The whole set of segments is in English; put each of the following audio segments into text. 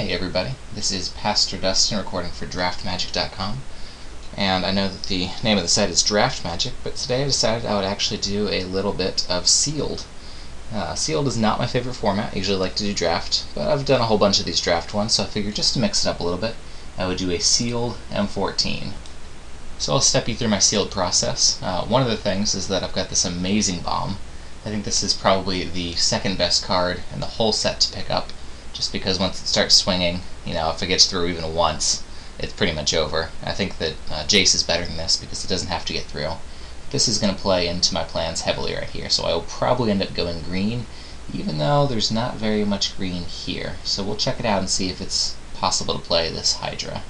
Hey everybody, this is PastorDustin recording for DraftMagic.com, and I know that the name of the site is Draft Magic, but today I decided I would actually do a little bit of Sealed. Sealed is not my favorite format. I usually like to do Draft, but I've done a whole bunch of these Draft ones, so I figured just to mix it up a little bit, I would do a Sealed M14. So I'll step you through my Sealed process. One of the things is that I've got this amazing bomb. I think this is probably the second best card in the whole set to pick up, just because once it starts swinging, if it gets through even once, it's pretty much over. I think that Jace is better than this because it doesn't have to get through. This is going to play into my plans heavily right here, so I will probably end up going green, even though there's not very much green here. So we'll check it out and see if it's possible to play this Hydra.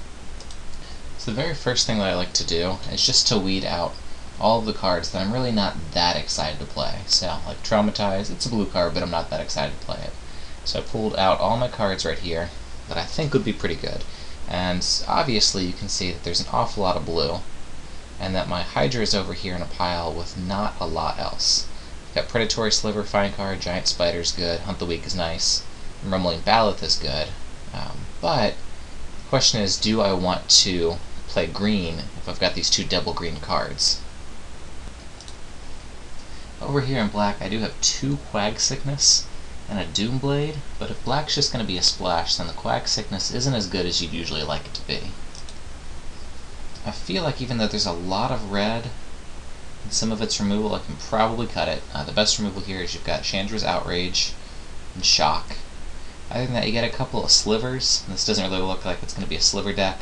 So the very first thing that I like to do is just to weed out all of the cards that I'm really not that excited to play. So, like Traumatize, it's a blue card, but I'm not that excited to play it. So I pulled out all my cards right here that I think would be pretty good. And obviously you can see that there's an awful lot of blue, and that my Hydra is over here in a pile with not a lot else. I've got Predatory Sliver, fine card, Giant Spider's good, Hunt the Weak is nice, Rumbling Ballast is good, but the question is, do I want to play green if I've got these two double green cards? Over here in black I do have two Quag Sickness and a Doomblade, but if black's just going to be a splash, then the Quag Sickness isn't as good as you'd usually like it to be. I feel like even though there's a lot of red and some of its removal, I can probably cut it. The best removal here is you've got Chandra's Outrage and Shock. Other than that, you get a couple of Slivers, and this doesn't really look like it's going to be a Sliver deck.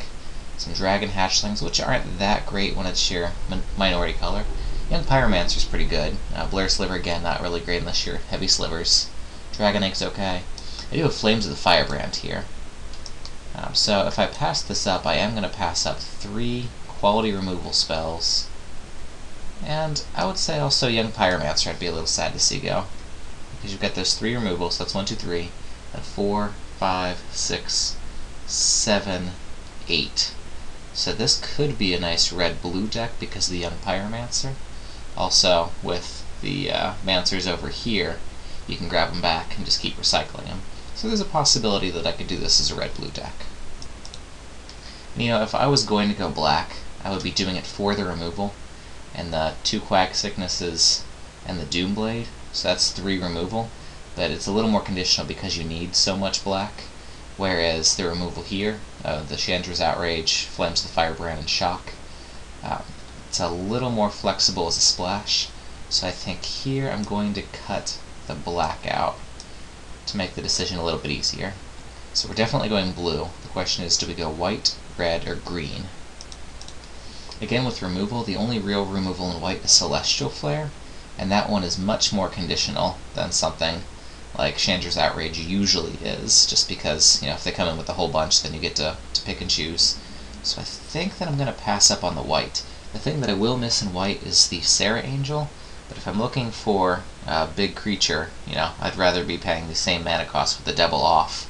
Some Dragon Hatchlings, which aren't that great when it's your minority color. Young Pyromancer's pretty good. Blair Sliver, again, not really great unless you're heavy Slivers. Dragon Egg's okay. I do have Flames of the Firebrand here. So if I pass this up, I am going to pass up 3 quality removal spells. And I would say also Young Pyromancer I'd be a little sad to see go. Because you've got those 3 removals, so that's 1, 2, 3, and 4, 5, 6, 7, 8. So this could be a nice red-blue deck because of the Young Pyromancer. Also, with the Mancers over here, you can grab them back and just keep recycling them. So there's a possibility that I could do this as a red-blue deck. And, if I was going to go black, I would be doing it for the removal, and the 2 Quag Sicknesses and the Doomblade, so that's 3 removal, but it's a little more conditional because you need so much black, whereas the removal here, the Chandra's Outrage, Flames of the Firebrand, and Shock, it's a little more flexible as a splash, so I think here I'm going to cut the black out to make the decision a little bit easier. So we're definitely going blue. The question is, do we go white, red, or green? Again, with removal, the only real removal in white is Celestial Flare, and that one is much more conditional than something like Chandra's Outrage usually is, just because, if they come in with a whole bunch, then you get to pick and choose. So I think that I'm going to pass up on the white. The thing that I will miss in white is the Sarah Angel, but if I'm looking for a big creature, I'd rather be paying the same mana cost with the double off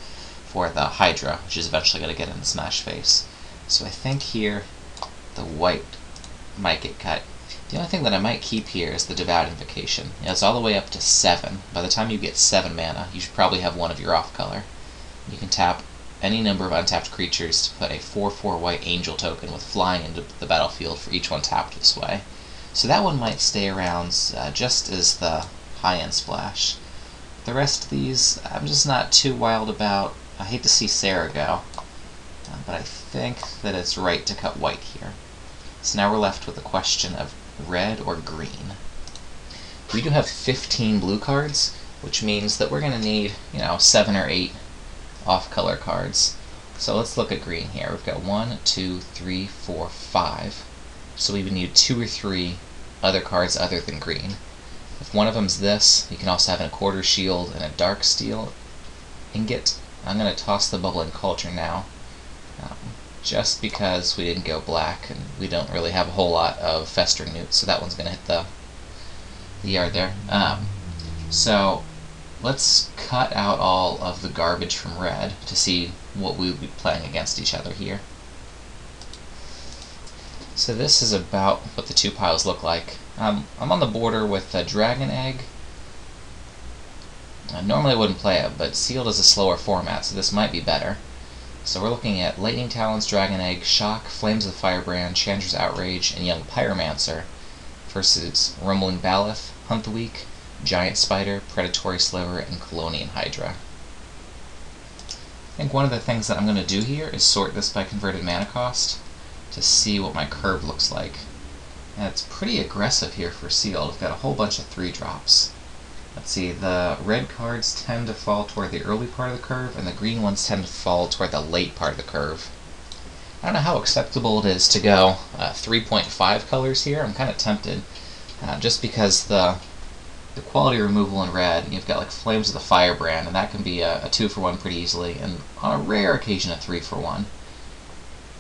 for the Hydra, which is eventually going to get in the Smash Face. So I think here the white might get cut. The only thing that I might keep here is the Devout Invocation. It's all the way up to 7. By the time you get 7 mana, you should probably have one of your off color. You can tap any number of untapped creatures to put a 4/4 white angel token with flying into the battlefield for each one tapped this way. So that one might stay around just as the high-end splash. The rest of these, I'm just not too wild about. I hate to see Sarah go, but I think that it's right to cut white here. So now we're left with the question of red or green. We do have 15 blue cards, which means that we're going to need, 7 or 8 off-color cards. So let's look at green here. We've got 1, 2, 3, 4, 5. So we would need 2 or 3 other cards other than green. If one of them's this, you can also have a Quarter Shield and a Dark Steel Ingot. I'm going to toss the Bubbling Culture now, just because we didn't go black, and we don't really have a whole lot of Festering Newts, so that one's going to hit the yard there. So let's cut out all of the garbage from red to see what we would be playing against each other here. So this is about what the 2 piles look like. I'm on the border with a Dragon Egg. Normally I wouldn't play it, but Sealed is a slower format, so this might be better. So we're looking at Lightning Talons, Dragon Egg, Shock, Flames of the Firebrand, Chandra's Outrage, and Young Pyromancer versus Rumbling Baloth, Hunt the Weak, Giant Spider, Predatory Sliver, and Colonian Hydra. I think one of the things that I'm going to do here is sort this by converted mana cost to see what my curve looks like. And it's pretty aggressive here for sealed. I've got a whole bunch of 3-drops. Let's see, the red cards tend to fall toward the early part of the curve, and the green ones tend to fall toward the late part of the curve. I don't know how acceptable it is to go 3.5 colors here. I'm kind of tempted, just because the quality removal in red, you've got like Flames of the Firebrand, and that can be a 2-for-1 pretty easily, and on a rare occasion a 3-for-1.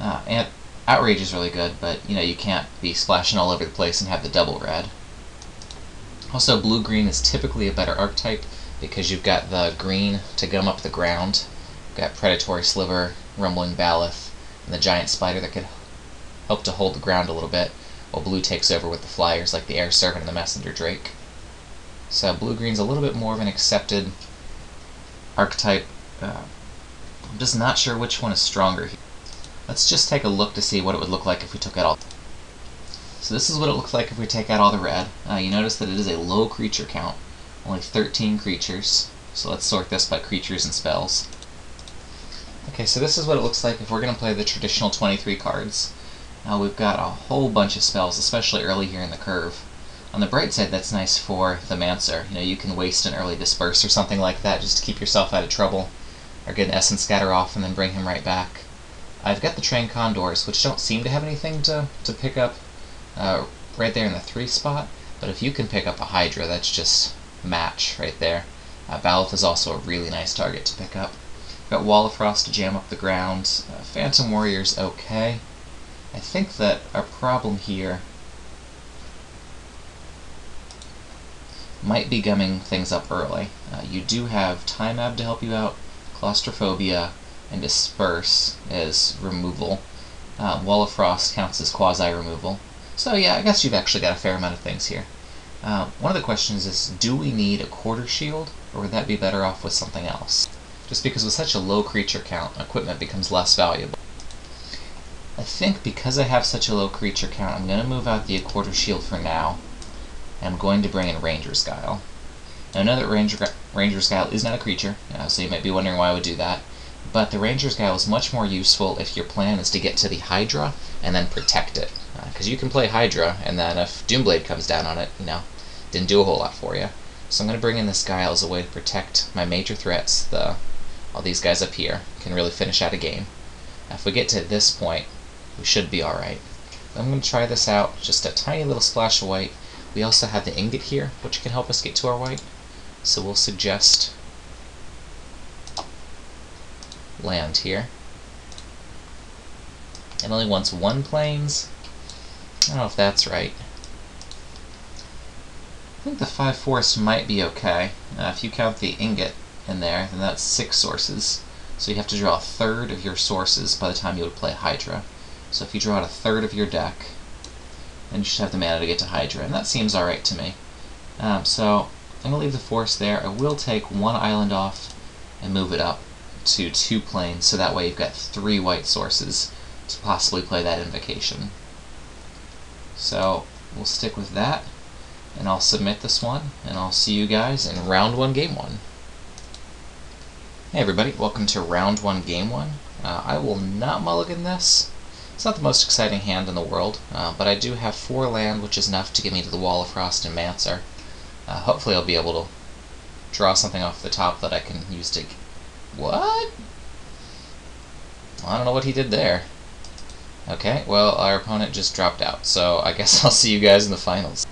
And Outrage is really good, but you can't be splashing all over the place and have the double red. Also, blue-green is typically a better archetype because you've got the green to gum up the ground. You've got Predatory Sliver, Rumbling Baloth, and the Giant Spider that could help to hold the ground a little bit, while blue takes over with the flyers like the Air Servant and the Messenger Drake. So blue-green's a little bit more of an accepted archetype. I'm just not sure which one is stronger here. Let's just take a look to see what it would look like if we took out all. So this is what it looks like if we take out all the red. You notice that it is a low creature count, only 13 creatures. So let's sort this by creatures and spells. Okay, so this is what it looks like if we're going to play the traditional 23 cards. Now we've got a whole bunch of spells, especially early here in the curve. On the bright side, that's nice for the Mancer. You can waste an early Disperse or something like that just to keep yourself out of trouble, or get an Essence Scatter off and then bring him right back. I've got the Trained Condors, which don't seem to have anything to pick up right there in the 3 spot, but if you can pick up a Hydra, that's just match right there. Baloth is also a really nice target to pick up. Got Wall of Frost to jam up the ground. Phantom Warrior's okay. I think that our problem here might be gumming things up early. You do have Time Ab to help you out, Claustrophobia, and Disperse as removal. Wall of Frost counts as quasi-removal. So yeah, I guess you've actually got a fair amount of things here. One of the questions is, do we need a Quarter Shield, or would that be better off with something else? Just because with such a low creature count, equipment becomes less valuable. I think because I have such a low creature count, I'm going to move out the Quarter Shield for now. I'm going to bring in Ranger's Guile. Now I know that Ranger's Guile is not a creature, so you might be wondering why I would do that. But the Ranger's Guile is much more useful if your plan is to get to the Hydra and then protect it. Because you can play Hydra, and then if Doomblade comes down on it, didn't do a whole lot for you. So I'm going to bring in this Guile as a way to protect my major threats. All these guys up here can really finish out a game. If we get to this point, we should be alright. I'm going to try this out, just a tiny little splash of white. We also have the Ingot here, which can help us get to our white. So we'll suggest land here. It only wants 1 plains. I don't know if that's right. I think the 5 forest might be okay. If you count the Ingot in there, then that's 6 sources. So you have to draw a third of your sources by the time you would play Hydra. So if you draw out a third of your deck, then you should have the mana to get to Hydra, and that seems alright to me. So I'm going to leave the forest there. I will take 1 island off and move it up to 2 plains, so that way you've got 3 white sources to possibly play that invocation. So we'll stick with that, and I'll submit this one, and I'll see you guys in round 1, game 1. Hey everybody, welcome to round 1, game 1. I will not mulligan this. It's not the most exciting hand in the world, but I do have 4 land, which is enough to get me to the Wall of Frost and Mancer. Hopefully I'll be able to draw something off the top that I can use to... What? I don't know what he did there. Okay, well, our opponent just dropped out, so I guess I'll see you guys in the finals.